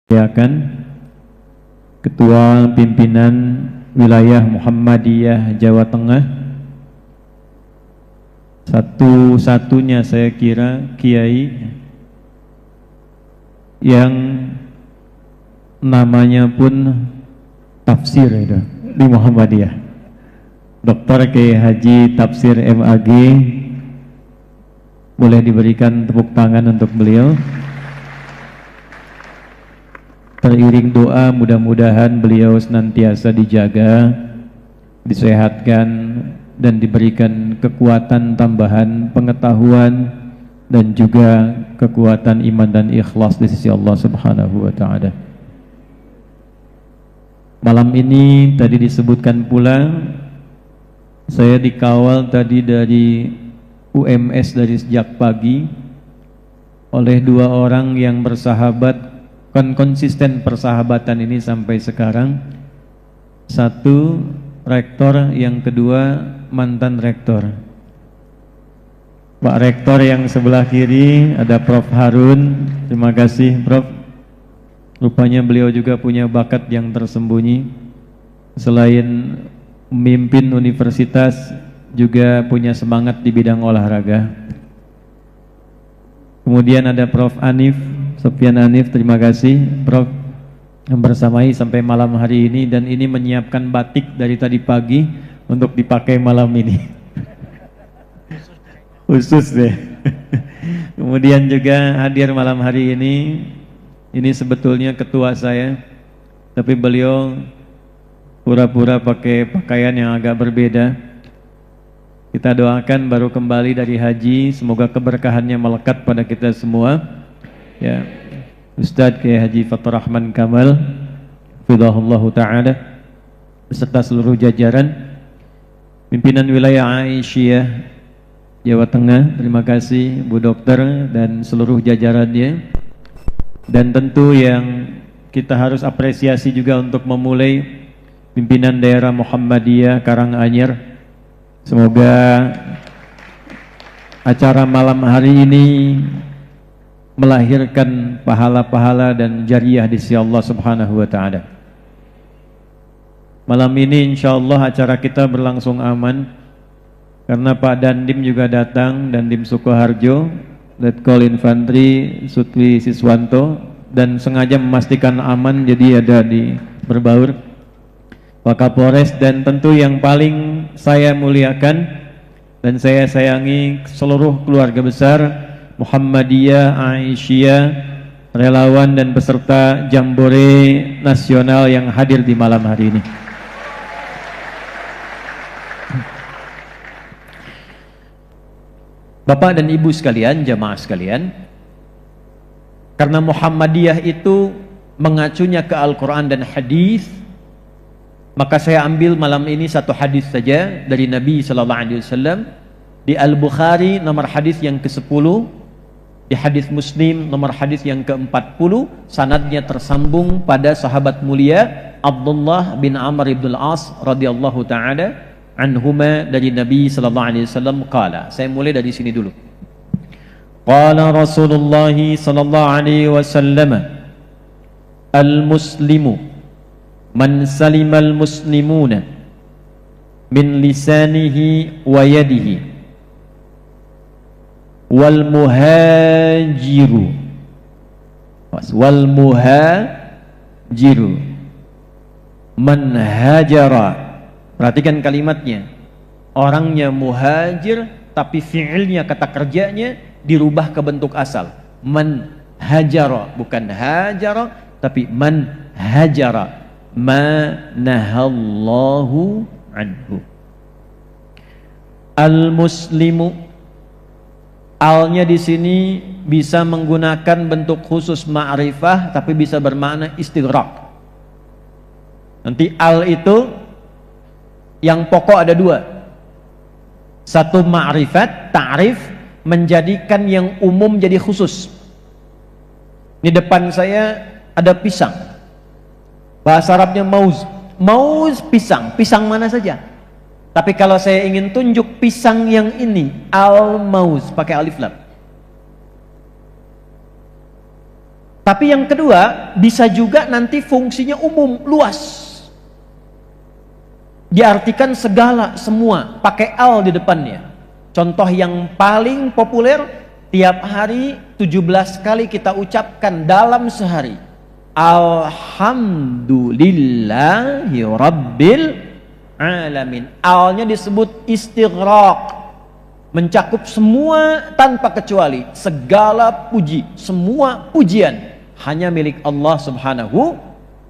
Silakan Ketua Pimpinan Wilayah Muhammadiyah Jawa Tengah, satu-satunya saya kira kiai yang namanya pun tafsir itu di Muhammadiyah, Dr. Kiai Haji Tafsir MAG. Boleh diberikan tepuk tangan untuk beliau. Teriring doa, mudah-mudahan beliau senantiasa dijaga, disehatkan, dan diberikan kekuatan tambahan pengetahuan dan juga kekuatan iman dan ikhlas di sisi Allah Subhanahu wa Ta'ala. Malam ini tadi disebutkan pula, saya dikawal tadi dari UMS dari sejak pagi oleh dua orang yang bersahabat, konsisten persahabatan ini sampai sekarang. Satu rektor, yang kedua mantan rektor. Pak Rektor yang sebelah kiri ada Prof. Harun. Terima kasih Prof. Rupanya beliau juga punya bakat yang tersembunyi. Selain memimpin universitas, juga punya semangat di bidang olahraga. Kemudian ada Prof. Anif, Sofyan Anif. Terima kasih Prof. yang bersamai sampai malam hari ini, dan ini menyiapkan batik dari tadi pagi untuk dipakai malam ini. Khusus deh. Kemudian juga hadir malam hari ini sebetulnya ketua saya, tapi beliau pura-pura pakai pakaian yang agak berbeda. Kita doakan baru kembali dari haji, semoga keberkahannya melekat pada kita semua. Ya, Ustadz Kiai Haji Fathur Rahman Kamal, hafizahullah ta'ala, beserta seluruh jajaran pimpinan wilayah Aisyah Jawa Tengah. Terima kasih Bu Dokter dan seluruh jajarannya. Dan tentu yang kita harus apresiasi juga untuk memulai pimpinan daerah Muhammadiyah Karanganyar. Semoga acara malam hari ini melahirkan pahala-pahala dan jariah di sisi Allah Subhanahu wa Ta'ala. Malam ini insyaallah acara kita berlangsung aman karena Pak Dandim juga datang, Dandim Sukoharjo, Letkol Infantri Sutwi Siswanto, dan sengaja memastikan aman, jadi ada di berbaur Pak Kapolres, dan tentu yang paling saya muliakan dan saya sayangi seluruh keluarga besar Muhammadiyah Aisyah, relawan dan peserta Jambore Nasional yang hadir di malam hari ini. Bapak dan Ibu sekalian, jamaah sekalian, karena Muhammadiyah itu mengacunya ke Al-Quran dan hadis, maka saya ambil malam ini satu hadis saja dari Nabi SAW di Al-Bukhari nomor hadis yang ke-10, di hadis Muslim nomor hadis yang ke-40, sanadnya tersambung pada sahabat mulia Abdullah bin Amr ibn al-As radhiyallahu ta'ala anhuma dari Nabi SAW qala. Saya mulai dari sini dulu. Qala Rasulullah sallallahu alaihi wasallam, al-muslimu man salimal muslimuna min lisanihi wa yadihi, wal muhajiru man hajara. Perhatikan kalimatnya, orangnya muhajir tapi fi'ilnya, kata kerjanya dirubah ke bentuk asal, man hajara, bukan hajara tapi man hajara, ma nahallahu anhu. Al-muslimu, alnya di sini bisa menggunakan bentuk khusus ma'rifah tapi bisa bermakna istighraq. Nanti al itu yang pokok ada dua, satu ma'rifat, ta'rif, menjadikan yang umum jadi khusus. Di depan saya ada pisang, bahasa Arabnya mauz, mauz pisang, pisang mana saja. Tapi kalau saya ingin tunjuk pisang yang ini, al mauz, pakai alif lam. Tapi yang kedua, bisa juga nanti fungsinya umum, luas. Diartikan segala, semua, pakai al di depannya. Contoh yang paling populer, tiap hari 17 kali kita ucapkan dalam sehari. Alhamdulillahi Rabbil Alamin. Alnya disebut istighraq, mencakup semua tanpa kecuali. Segala puji, semua pujian hanya milik Allah Subhanahu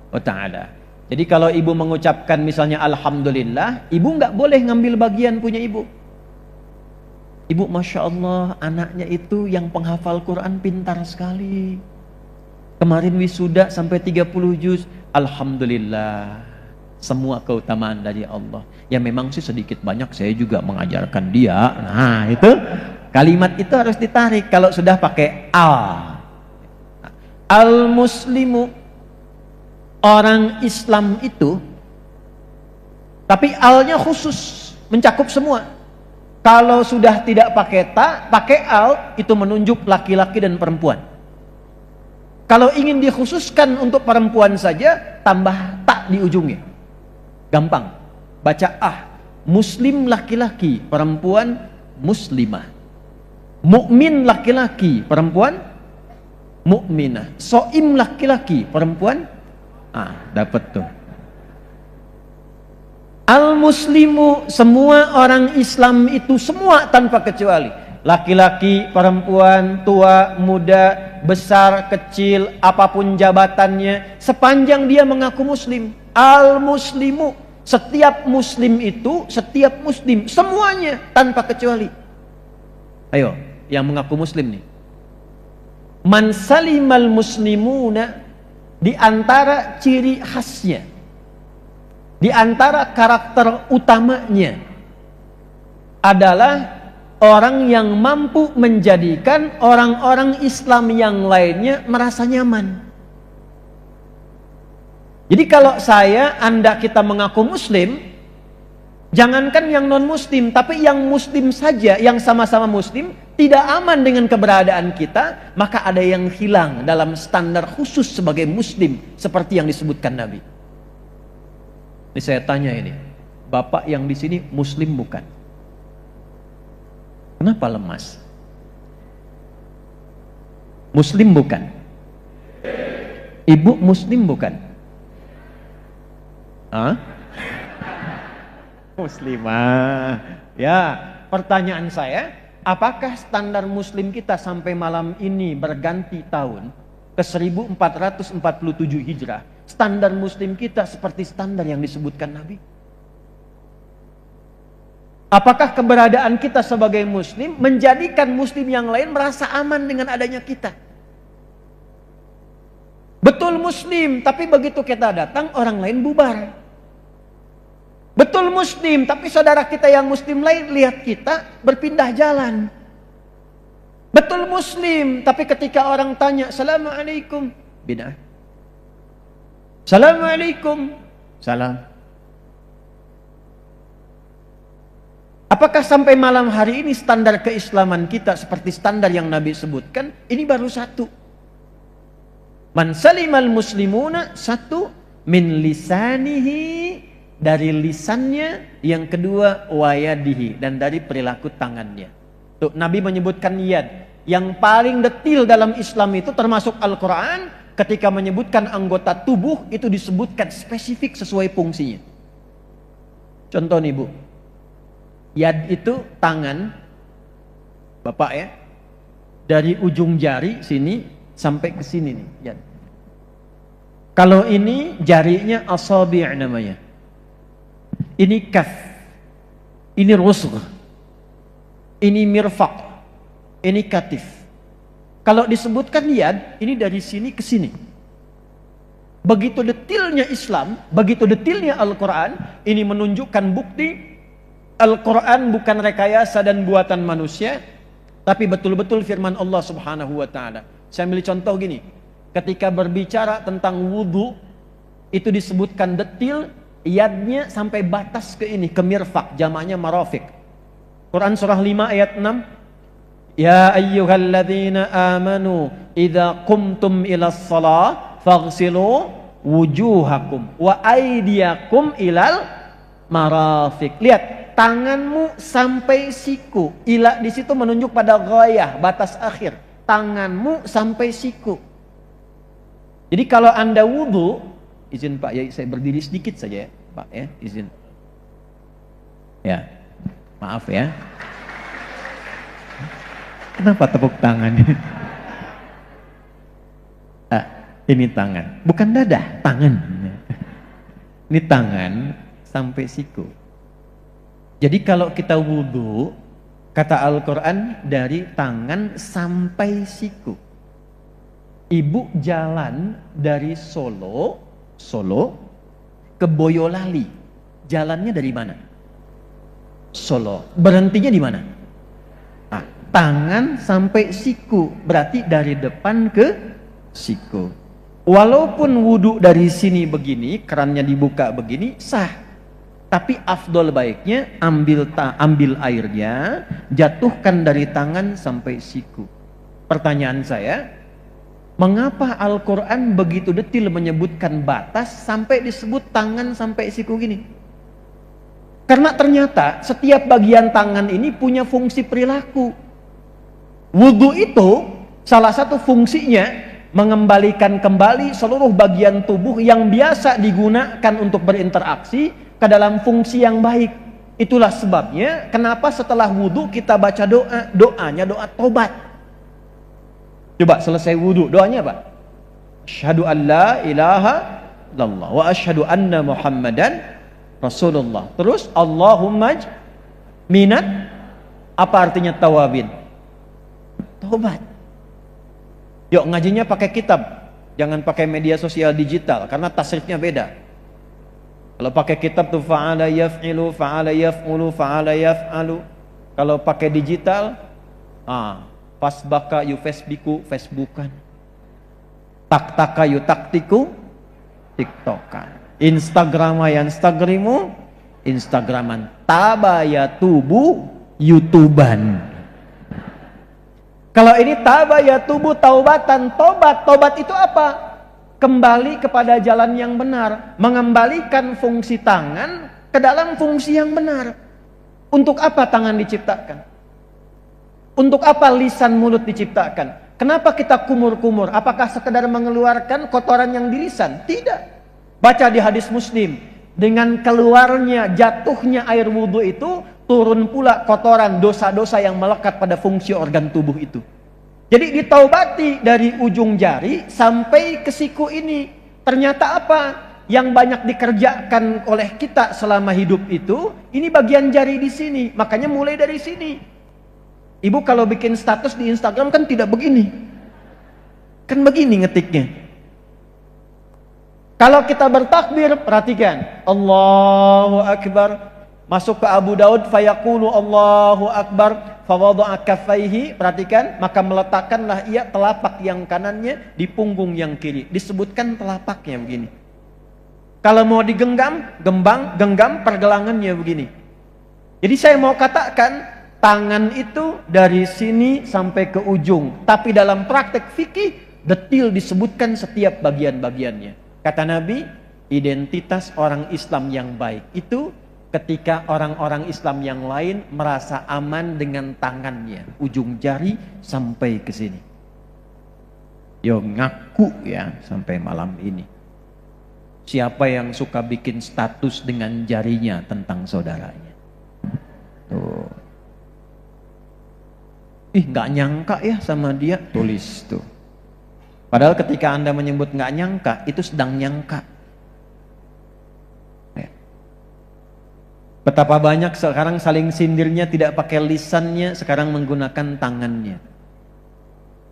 wa ta'ala. Jadi kalau ibu mengucapkan misalnya Alhamdulillah, ibu nggak boleh ngambil bagian punya ibu. Ibu Masya Allah, anaknya itu yang penghafal Quran pintar sekali. Kemarin wisuda sampai 30 juz. Alhamdulillah, semua keutamaan dari Allah. Ya memang sih sedikit banyak saya juga mengajarkan dia. Nah itu, kalimat itu harus ditarik kalau sudah pakai al. Al-muslimu, orang Islam itu, tapi alnya khusus, mencakup semua. Kalau sudah tidak pakai ta, pakai al, itu menunjuk laki-laki dan perempuan. Kalau ingin dikhususkan untuk perempuan saja, tambah ta di ujungnya. Gampang, baca muslim laki-laki, perempuan muslimah. Mukmin laki-laki, perempuan mukminah. Soim laki-laki, perempuan dapat tuh. Al-muslimu, semua orang Islam itu semua tanpa kecuali. Laki-laki, perempuan, tua, muda, besar, kecil, apapun jabatannya, sepanjang dia mengaku muslim. Al-muslimu, setiap muslim itu, setiap muslim, semuanya tanpa kecuali. Ayo, yang mengaku muslim nih. Man salimal muslimuna, di antara ciri khasnya, di antara karakter utamanya adalah orang yang mampu menjadikan orang-orang Islam yang lainnya merasa nyaman. Jadi kalau Anda kita mengaku muslim, jangankan yang non muslim, tapi yang muslim saja, yang sama-sama muslim, tidak aman dengan keberadaan kita, maka ada yang hilang dalam standar khusus sebagai muslim, seperti yang disebutkan Nabi. Ini saya tanya ini, Bapak yang di sini muslim bukan? Kenapa lemas? Muslim bukan? Ibu muslim bukan? Muslimah. Ya, pertanyaan saya, apakah standar muslim kita sampai malam ini berganti tahun ke 1447 Hijrah, standar muslim kita seperti standar yang disebutkan Nabi? Apakah keberadaan kita sebagai muslim menjadikan muslim yang lain merasa aman dengan adanya kita? Betul muslim, tapi begitu kita datang orang lain bubar. Betul muslim, tapi saudara kita yang muslim lain lihat kita berpindah jalan. Betul muslim, tapi ketika orang tanya Assalamualaikum, bid'ah. Assalamualaikum, salam. Apakah sampai malam hari ini standar keislaman kita seperti standar yang Nabi sebutkan? Ini baru satu. Man salimal muslimuna, satu, min lisanihi, dari lisannya, yang kedua wayadihi, dan dari perilaku tangannya. Tuh, Nabi menyebutkan yad. Yang paling detil dalam Islam itu termasuk Al-Quran, ketika menyebutkan anggota tubuh itu disebutkan spesifik sesuai fungsinya. Contoh nih Bu, yad itu tangan, Bapak ya, dari ujung jari sini sampai ke sini nih, yad. Kalau ini jarinya asabi' namanya. Ini kaf, ini rusgh, ini mirfaq, ini katif. Kalau disebutkan yad, ini dari sini ke sini. Begitu detilnya Islam, begitu detilnya Al-Quran, ini menunjukkan bukti Al-Quran bukan rekayasa dan buatan manusia, tapi betul-betul firman Allah Subhanahu wa ta'ala. Saya ambil contoh gini, ketika berbicara tentang wudu, itu disebutkan detil, yadnya sampai batas ke ini, ke mirfaq, jamaknya marafiq. Quran surah 5 ayat 6, Ya ayyuhalladzina amanu idza qumtum ilas shalah faghsilu wujuhakum wa aydiyakum ilal marafiq. Lihat, tanganmu sampai siku. Ila di situ menunjuk pada ghayah, batas akhir. Tanganmu sampai siku. Jadi kalau Anda wudu, izin Pak ya, saya berdiri sedikit saja ya, Pak ya, izin. Ya. Maaf ya. Kenapa tepuk tangannya? Ini tangan, bukan dada, tangan. Ini tangan sampai siku. Jadi kalau kita wudu, kata Al-Quran dari tangan sampai siku. Ibu jalan dari Solo ke Boyolali. Jalannya dari mana? Solo. Berhentinya di mana? Tangan sampai siku, berarti dari depan ke siku. Walaupun wudhu dari sini begini, kerannya dibuka begini, sah. Tapi afdol baiknya ambil airnya, jatuhkan dari tangan sampai siku. Pertanyaan saya, mengapa Al-Quran begitu detil menyebutkan batas sampai disebut tangan sampai siku gini? Karena ternyata setiap bagian tangan ini punya fungsi perilaku. Wudhu itu salah satu fungsinya mengembalikan kembali seluruh bagian tubuh yang biasa digunakan untuk berinteraksi ke dalam fungsi yang baik. Itulah sebabnya kenapa setelah wudhu kita baca doanya doa tobat. Coba selesai wudhu, doanya apa? Asyhadu an la ilaha illallah wa asyhadu anna Muhammadan Rasulullah. Terus Allahumma minat, apa artinya tawabin? Tobat. Yuk ngajinya pakai kitab, jangan pakai media sosial digital karena tasrifnya beda. Kalau pakai kitab tuh fa'ala yaf'ilu, fa'ala yaf'ulu, fa'ala yaf'alu. Kalau pakai digital, fasbaka yu facebooku, facebookan. Taktaka yu taktiku, tiktokan. Instagrama yang instagrimu, instagraman. Tabaya tubu, youtuban. Kalau ini tabaya tubu taubatan, tobat itu apa? Kembali kepada jalan yang benar, mengembalikan fungsi tangan ke dalam fungsi yang benar. Untuk apa tangan diciptakan? Untuk apa lisan mulut diciptakan? Kenapa kita kumur-kumur? Apakah sekedar mengeluarkan kotoran yang di lisan? Tidak. Baca di hadis Muslim, dengan keluarnya, jatuhnya air wudhu itu, turun pula kotoran, dosa-dosa yang melekat pada fungsi organ tubuh itu. Jadi ditaubati dari ujung jari sampai ke siku ini. Ternyata apa? Yang banyak dikerjakan oleh kita selama hidup itu, ini bagian jari di sini. Makanya mulai dari sini. Ibu kalau bikin status di Instagram kan tidak begini. Kan begini ngetiknya. Kalau kita bertakbir, perhatikan. Allahu Akbar. Masuk ke Abu Daud, fayaqulu Allahu Akbar, fawadha'a kaffaihi, perhatikan, maka meletakkanlah ia telapak yang kanannya di punggung yang kiri. Disebutkan telapaknya begini. Kalau mau digenggam, genggam pergelangannya begini. Jadi saya mau katakan, tangan itu dari sini sampai ke ujung. Tapi dalam praktek fikih, detil disebutkan setiap bagian-bagiannya. Kata Nabi, identitas orang Islam yang baik itu ketika orang-orang Islam yang lain merasa aman dengan tangannya, ujung jari sampai ke sini. Yo ngaku ya sampai malam ini. Siapa yang suka bikin status dengan jarinya tentang saudaranya? Tuh. Nggak nyangka ya sama dia, tulis tuh. Padahal ketika Anda menyebut nggak nyangka, itu sedang nyangka. Betapa banyak sekarang saling sindirnya tidak pakai lisannya, sekarang menggunakan tangannya.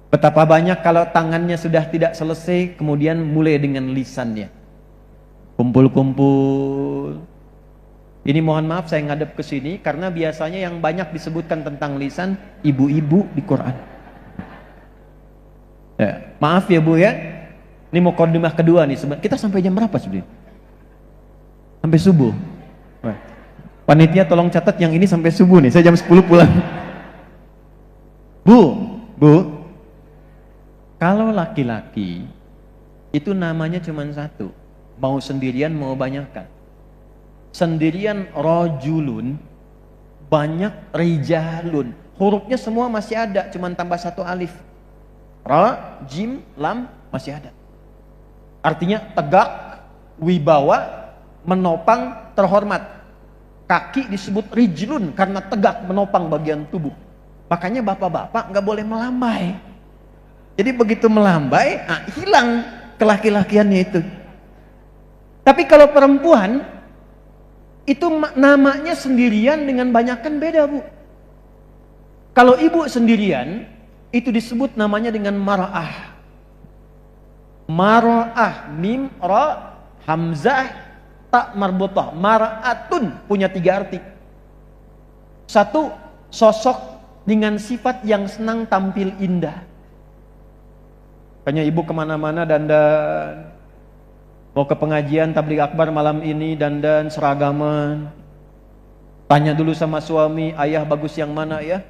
Betapa banyak kalau tangannya sudah tidak selesai, kemudian mulai dengan lisannya. Kumpul-kumpul. Ini mohon maaf saya ngadep ke sini, karena biasanya yang banyak disebutkan tentang lisan, ibu-ibu di Quran. Ya, maaf ya Bu ya, ini mau mukadimah kedua nih. Kita sampai jam berapa sebenarnya? Sampai subuh. Panitia tolong catat yang ini sampai subuh nih, saya jam 10 pulang. Bu, kalau laki-laki itu namanya cuma satu, mau sendirian mau banyakan. Sendirian rojulun, banyak rijalun. Hurufnya semua masih ada, cuma tambah satu alif. Ra, jim, lam masih ada. Artinya tegak, wibawa, menopang, terhormat. Kaki disebut rijlun karena tegak menopang bagian tubuh. Makanya bapak-bapak nggak boleh melambai. Jadi begitu melambai, hilang kelaki-lakiannya itu. Tapi kalau perempuan itu namanya sendirian dengan banyakan beda, Bu. Kalau ibu sendirian itu disebut namanya dengan mar'ah. Mar'ah, mim, ra, hamzah, tak marbutah. Mar'atun punya 3 arti. Satu, sosok dengan sifat yang senang tampil indah. Makanya ibu kemana-mana dandan. Mau ke pengajian tabligh akbar malam ini dandan seragaman. Tanya dulu sama suami, ayah bagus yang mana ya?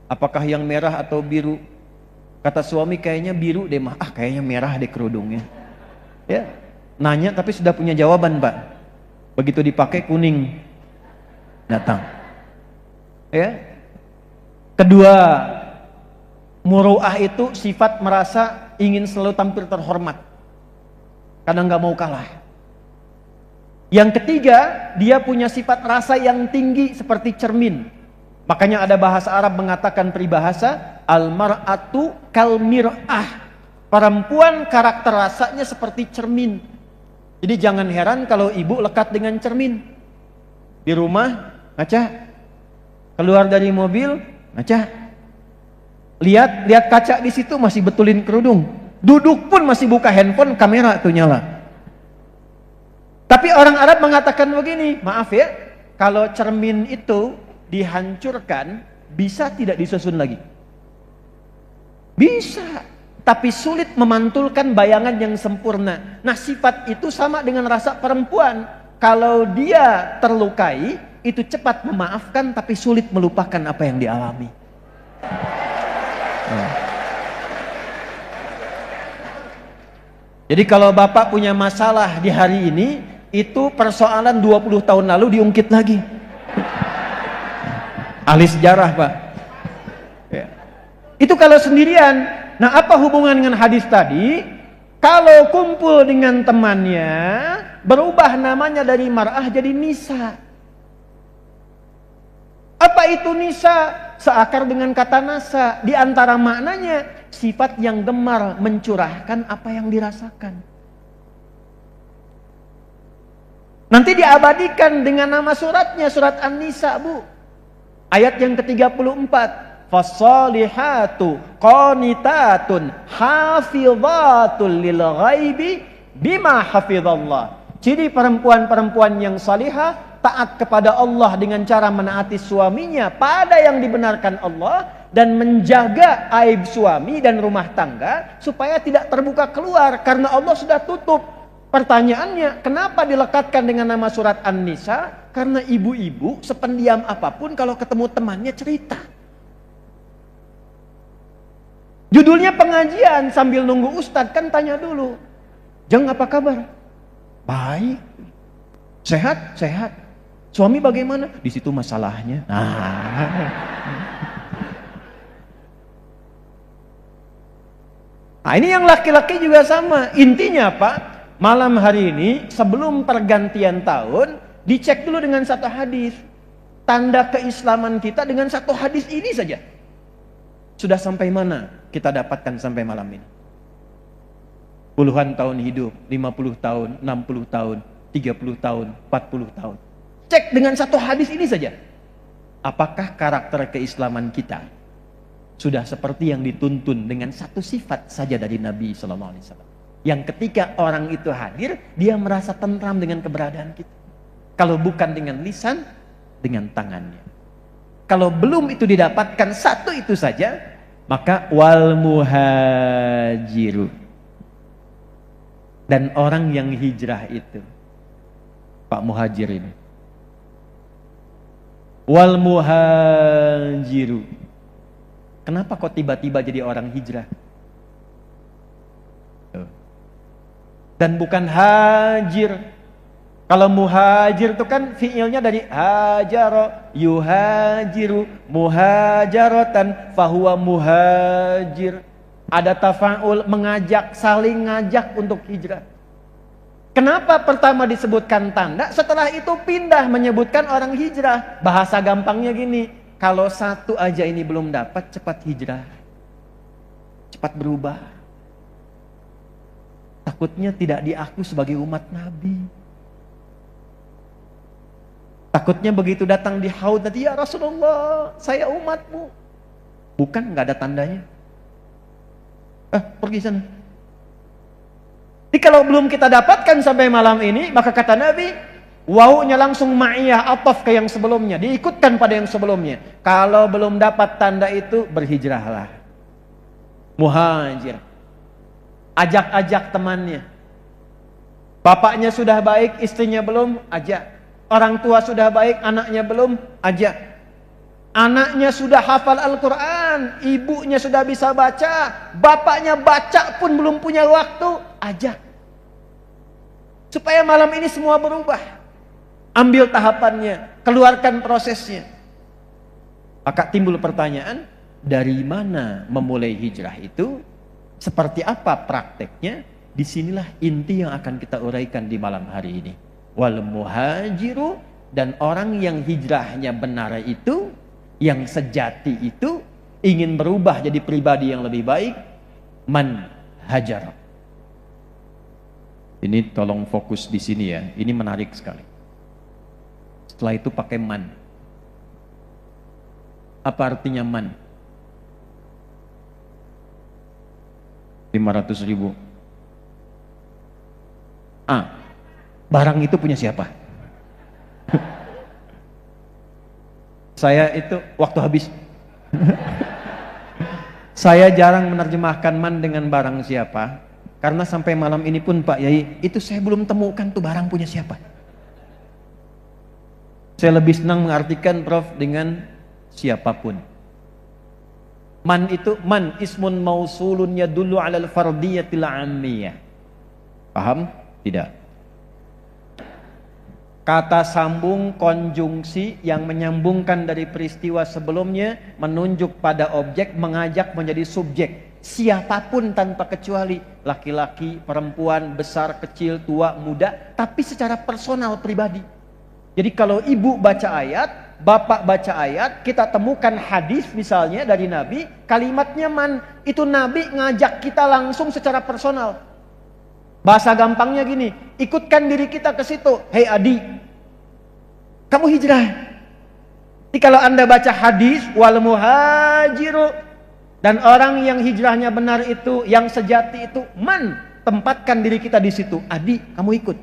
Apakah yang merah atau biru? Kata suami kayaknya biru deh mah. Kayaknya merah deh kerudungnya. Ya, nanya tapi sudah punya jawaban, Pak. Begitu dipakai kuning datang. Ya. Kedua, muru'ah itu sifat merasa ingin selalu tampil terhormat. Karena nggak mau kalah. Yang ketiga, dia punya sifat rasa yang tinggi seperti cermin. Makanya ada bahasa Arab mengatakan peribahasa, al-mar'atu kal mir'ah. Perempuan karakter rasanya seperti cermin. Jadi jangan heran kalau ibu lekat dengan cermin. Di rumah, ngaca. Keluar dari mobil, ngaca. Lihat kaca di situ masih betulin kerudung. Duduk pun masih buka handphone, kamera tuh nyala. Tapi orang Arab mengatakan begini, maaf ya, kalau cermin itu dihancurkan, bisa tidak disusun lagi? Bisa, tapi sulit memantulkan bayangan yang sempurna. Nah, sifat itu sama dengan rasa perempuan. Kalau dia terlukai, itu cepat memaafkan, tapi sulit melupakan apa yang dialami. Jadi kalau bapak punya masalah di hari ini, itu persoalan 20 tahun lalu diungkit lagi. Ahli sejarah, Pak. Ya. Itu kalau sendirian. Nah, apa hubungan dengan hadis tadi? Kalau kumpul dengan temannya, berubah namanya dari mar'ah jadi nisa. Apa itu nisa? Seakar dengan kata nasa. Di antara maknanya, sifat yang gemar mencurahkan apa yang dirasakan. Nanti diabadikan dengan nama suratnya, surat An-Nisa, Bu. Ayat yang ke-34. Fassalihatu qanitatun hafidhatul lil ghaibi bima hafidhallah. Jadi perempuan-perempuan yang salihah taat kepada Allah dengan cara menaati suaminya pada yang dibenarkan Allah dan menjaga aib suami dan rumah tangga supaya tidak terbuka keluar karena Allah sudah tutup. Pertanyaannya, kenapa dilekatkan dengan nama surat An-Nisa? Karena ibu-ibu sependiam apapun kalau ketemu temannya cerita. Judulnya pengajian, sambil nunggu ustadz kan tanya dulu. Jeng, apa kabar? Baik. Sehat? Sehat. Suami bagaimana? Di situ masalahnya. Nah, ini yang laki-laki juga sama. Intinya apa? Malam hari ini sebelum pergantian tahun dicek dulu dengan satu hadis. Tanda keislaman kita dengan satu hadis ini saja. Sudah sampai mana kita dapatkan sampai malam ini? Puluhan tahun hidup, 50 tahun, 60 tahun, 30 tahun, 40 tahun. Cek dengan satu hadis ini saja. Apakah karakter keislaman kita sudah seperti yang dituntun dengan satu sifat saja dari Nabi SAW? Yang ketika orang itu hadir, dia merasa tentram dengan keberadaan kita. Kalau bukan dengan lisan, dengan tangannya. Kalau belum itu didapatkan satu itu saja, maka wal muhajiru. Dan orang yang hijrah itu, Pak Muhajir ini. Wal muhajiru. kenapa kok tiba-tiba jadi orang hijrah? Dan bukan hajir. Kalau muhajir itu kan fiilnya dari hajaro, yuhajiru, muhajaratan, fahuwa muhajir. Ada tafa'ul, mengajak, saling ngajak untuk hijrah. Kenapa pertama disebutkan tanda, setelah itu pindah menyebutkan orang hijrah? Bahasa gampangnya gini, kalau satu aja ini belum dapat, cepat hijrah. Cepat berubah. Takutnya tidak diaku sebagai umat Nabi. Takutnya begitu datang di haud nanti, ya Rasulullah, saya umatmu. Bukan, nggak ada tandanya. Pergi sana. Jadi kalau belum kita dapatkan sampai malam ini, maka kata Nabi, wawunya langsung ma'iyah, ataf ke yang sebelumnya, diikutkan pada yang sebelumnya. Kalau belum dapat tanda itu, berhijrahlah. Muhajir. Ajak-ajak temannya. Bapaknya sudah baik, istrinya belum, ajak. Orang tua sudah baik, anaknya belum, ajak. Anaknya sudah hafal Al-Quran, ibunya sudah bisa baca, bapaknya baca pun belum punya waktu, ajak. Supaya malam ini semua berubah. Ambil tahapannya, keluarkan prosesnya. Maka timbul pertanyaan, dari mana memulai hijrah itu? Seperti apa prakteknya? Disinilah inti yang akan kita uraikan di malam hari ini. Wal muhajiru, dan orang yang hijrahnya benar itu, yang sejati itu, ingin berubah jadi pribadi yang lebih baik, man hajar. Ini tolong fokus di sini ya, ini menarik sekali. Setelah itu pakai man. Apa artinya man? 500.000. Barang itu punya siapa? Saya itu waktu habis. Saya jarang menerjemahkan man dengan barang siapa, karena sampai malam ini pun Pak Yai, itu saya belum temukan tuh barang punya siapa. Saya lebih senang mengartikan Prof dengan siapapun. Man itu, man ismun mausulun yadullu alal fardiyatil ammiyah. Paham? Tidak. Kata sambung konjungsi yang menyambungkan dari peristiwa sebelumnya, menunjuk pada objek, mengajak menjadi subjek. Siapapun tanpa kecuali, laki-laki, perempuan, besar, kecil, tua, muda, tapi secara personal pribadi. Jadi kalau ibu baca ayat, bapak baca ayat, kita temukan hadis misalnya dari Nabi, kalimatnya man, itu Nabi ngajak kita langsung secara personal. Bahasa gampangnya gini, ikutkan diri kita ke situ. Hei Adi, kamu hijrah. Jadi kalau Anda baca hadis, wal muhajiru, dan orang yang hijrahnya benar itu, yang sejati itu, man, tempatkan diri kita di situ. Adi, kamu ikut.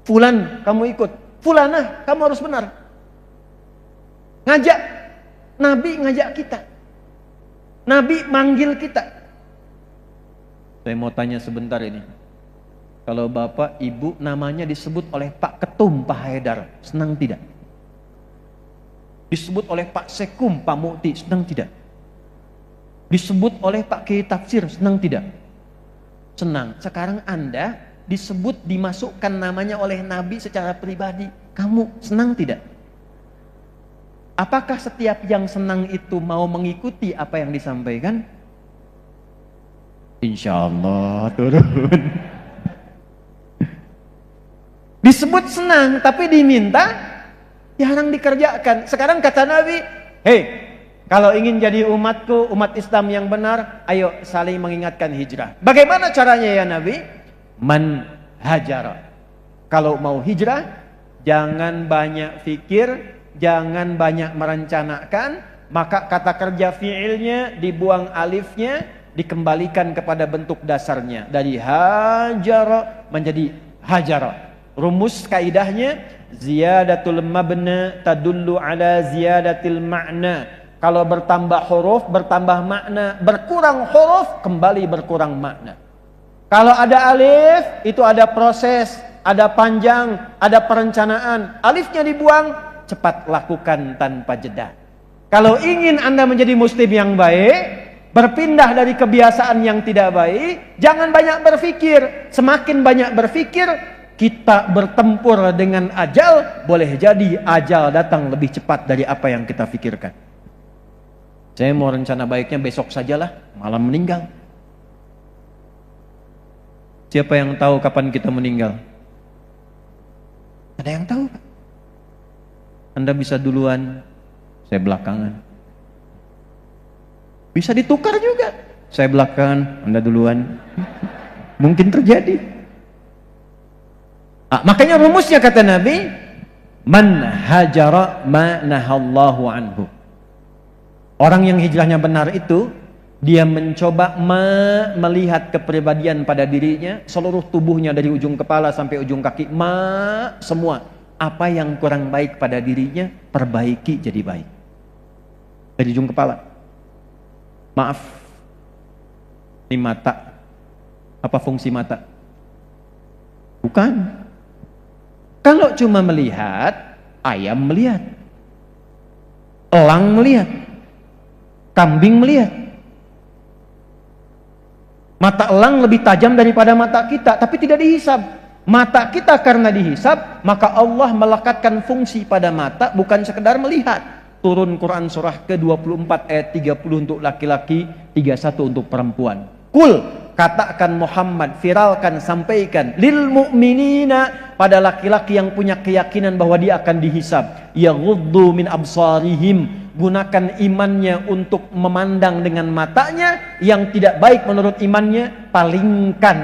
Fulan, kamu ikut. Fulanah, kamu harus benar. Ngajak, Nabi ngajak kita. Nabi manggil kita. Saya mau tanya sebentar ini. Kalau bapak, ibu namanya disebut oleh Pak Ketum, Pak Haidar, senang tidak? Disebut oleh Pak Sekum, Pak Mukti, senang tidak? Disebut oleh Pak Kiai Tafsir, senang tidak? Senang. Sekarang Anda disebut, dimasukkan namanya oleh Nabi secara pribadi, kamu senang tidak? Apakah setiap yang senang itu mau mengikuti apa yang disampaikan? Insya Allah turun. Disebut senang, tapi diminta jarang dikerjakan. Sekarang kata Nabi, hei, kalau ingin jadi umatku, umat Islam yang benar, ayo saling mengingatkan hijrah. Bagaimana caranya ya Nabi? Man hajara. Kalau mau hijrah, jangan banyak fikir, jangan banyak merencanakan, maka kata kerja fiilnya dibuang alifnya, dikembalikan kepada bentuk dasarnya. Dari hajara menjadi hajara. Rumus kaidahnya, ziyadatul mabna tadullu ala ziyadatil ma'na. Kalau bertambah huruf, bertambah makna. Berkurang huruf, kembali berkurang makna. Kalau ada alif, itu ada proses, ada panjang, ada perencanaan. Alifnya dibuang, cepat lakukan tanpa jeda. Kalau ingin Anda menjadi muslim yang baik, berpindah dari kebiasaan yang tidak baik, jangan banyak berpikir. Semakin banyak berpikir, kita bertempur dengan ajal, boleh jadi ajal datang lebih cepat dari apa yang kita pikirkan. Saya mau rencana baiknya besok sajalah, malam meninggal. Siapa yang tahu kapan kita meninggal? Ada yang tahu, Pak? Anda bisa duluan, saya belakangan. Bisa ditukar juga. Saya belakangan, Anda duluan. Mungkin terjadi. Makanya rumusnya kata Nabi, man hajara ma nahallahu anhu. Orang yang hijrahnya benar itu, dia mencoba melihat kepribadian pada dirinya, seluruh tubuhnya dari ujung kepala sampai ujung kaki, semua. Apa yang kurang baik pada dirinya, perbaiki jadi baik. Dari ujung kepala. Maaf, ini mata. Apa fungsi mata? Bukan. Kalau cuma melihat, ayam melihat. Elang melihat. Kambing melihat. Mata elang lebih tajam daripada mata kita, tapi tidak dihisab. Mata kita karena dihisab, maka Allah melekatkan fungsi pada mata, bukan sekedar melihat. Turun Quran surah ke-24 ayat 30 untuk laki-laki, 31 untuk perempuan. Kul, katakan Muhammad, viralkan, sampaikan lil mu'minina, pada laki-laki yang punya keyakinan bahwa dia akan dihisab. Yaghuddu min absarihim, gunakan imannya untuk memandang dengan matanya. Yang tidak baik menurut imannya, palingkan.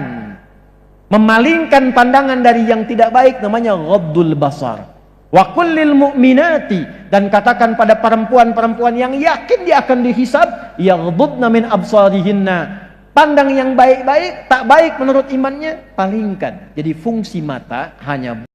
Memalingkan pandangan dari yang tidak baik namanya ghaddul basar. Wa kullil mu'minati, dan katakan pada perempuan-perempuan yang yakin dia akan dihisab, yaghdudna min absarihinna, pandang yang baik-baik, tak baik menurut imannya, palingkan. Jadi fungsi mata hanya